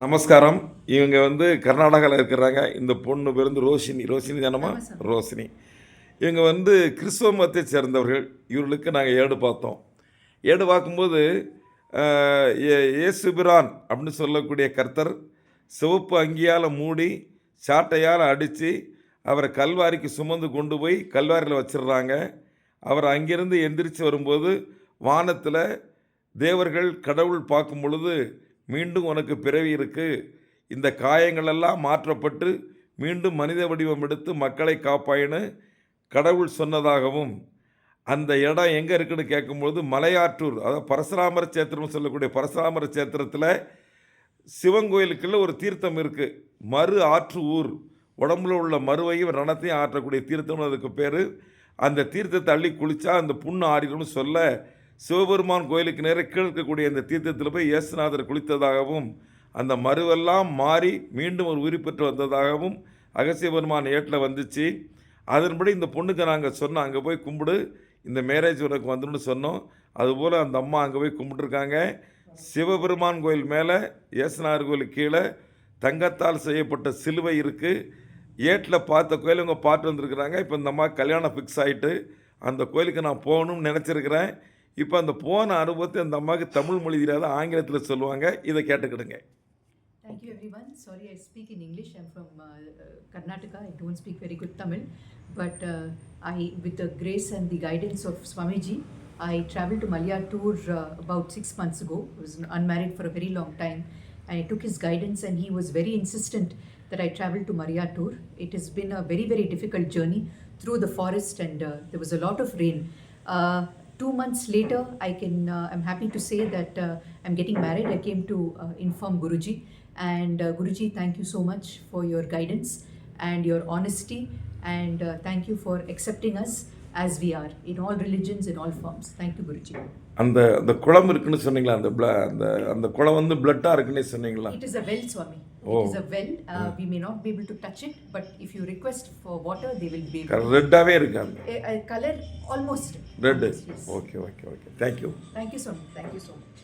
நமஸ்காரம். இவங்க கர்நாடகால இருக்கிறாங்க. இந்த பொண்ணு பேர் ரோஷினி. ரோஷினி தானம்மா? ஆமா சாமி. ரோஷினி. இவங்க கிறிஸ்தவ மதத்தை சேர்ந்தவர்கள். இவர்களுக்கு நாங்க ஏடு பார்த்தோம். ஏடு பார்க்கும்போது, அ இயேசுபிரான் அப்படின்னு சொல்லக்கூடிய கர்த்தர், சிவப்பு அங்கியால மூடி, சாட்டையால அடிச்சு, அவர கல்வாரிக்கு சுமந்து கொண்டு போய் கல்வாரியில வச்சிடுறாங்க. அவர் அங்கிருந்து எந்திரிச்சு வரும்போது, வானத்தில தேவர்கள் கடவுள் பார்க்கும் பொழுது, மீண்டும் உனக்கு பிறவி இருக்கு, இந்த காயங்களெல்லாம் மாற்றப்பட்டு மீண்டும் மனித வடிவம் எடுத்து மக்களை காப்பாயின்னு கடவுள் சொன்னதாகவும், அந்த இடம் எங்கே இருக்குன்னு கேட்கும்போது மலையாற்றூர், அதாவது பரசுராமர் சேத்திரம்னு சொல்லக்கூடிய பரசுராமர் சேத்திரத்தில் சிவன் கோயிலுக்குள்ள ஒரு தீர்த்தம் இருக்குது. மறு ஆற்று ஊர், உடம்புல உள்ள மறுவையும் ரணத்தையும் ஆற்றக்கூடிய தீர்த்தம்னு அதுக்கு பேர். அந்த தீர்த்தத்தை அள்ளி குளித்தா அந்த புண்ணு ஆறிடும்னு சொல்ல, சிவபெருமான் கோயிலுக்கு நேராக கீழே இருக்கக்கூடிய அந்த தீர்த்தத்தில் போய் இயேசுநாதர் குளித்ததாகவும், அந்த மறுவெல்லாம் மாறி மீண்டும் ஒரு உயிர் பெற்று வந்ததாகவும் அகசிய பெருமான் ஏட்டில் வந்துச்சு. அதன்படி இந்த பொண்ணுக்கு நாங்கள் சொன்னோம், அங்கே போய் கும்பிடு, இந்த மேரேஜ் உனக்கு வந்துன்னு சொன்னோம். அதுபோல் அந்த அம்மா அங்கே போய் கும்பிட்டுருக்காங்க. சிவபெருமான் கோயில் மேலே, இயேசுநாதர் கோயிலுக்கு கீழே தங்கத்தால் செய்யப்பட்ட சிலுவை இருக்குது. ஏட்டில் பார்த்த கோயில் இவங்க பார்த்து வந்திருக்கிறாங்க. இப்போ இந்த அம்மா கல்யாணம் ஃபிக்ஸ் ஆகிட்டு அந்த கோயிலுக்கு நான் போகணும்னு நினச்சிருக்கிறேன். இப்போ அந்த போன அனுபவத்தை அந்த அம்மாவுக்கு தமிழ் மொழி தெரியாத ஆங்கிலத்தில் சொல்லுவாங்க. இதை கேட்டுக்கிடுங்க. Thank you everyone. Sorry, I speak in English. I'm from Karnataka. I don't speak very good Tamil, but with the grace and the guidance of Swamiji, I traveled to Malayattur about 6 months ago. I was unmarried for a very long time. I took his guidance, and he was very insistent that I travel to Malayattur. It has been a very, very difficult journey through the forest, and there was a lot of rain. 2 months later, I'm happy to say that I'm getting married. I came to inform Guruji, and Guruji, thank you so much for your guidance and your honesty, and thank you for accepting us as we are in all religions, in all forms. Thank you, Guruji. அந்த அந்த குளம் இருக்குன்னு சொன்னீங்களா? அந்த அந்த அந்த குளம் பிளட்டா இருக்குன்னு சொன்னீங்களா? It is a well, Swami. It is a well. We may not be able to touch it, but if you request for water, they will be able to. ரெட்டாவே இருக்காங்க. Color almost red. yes. Okay okay okay. Thank you. Thank you so much. Thank you so much.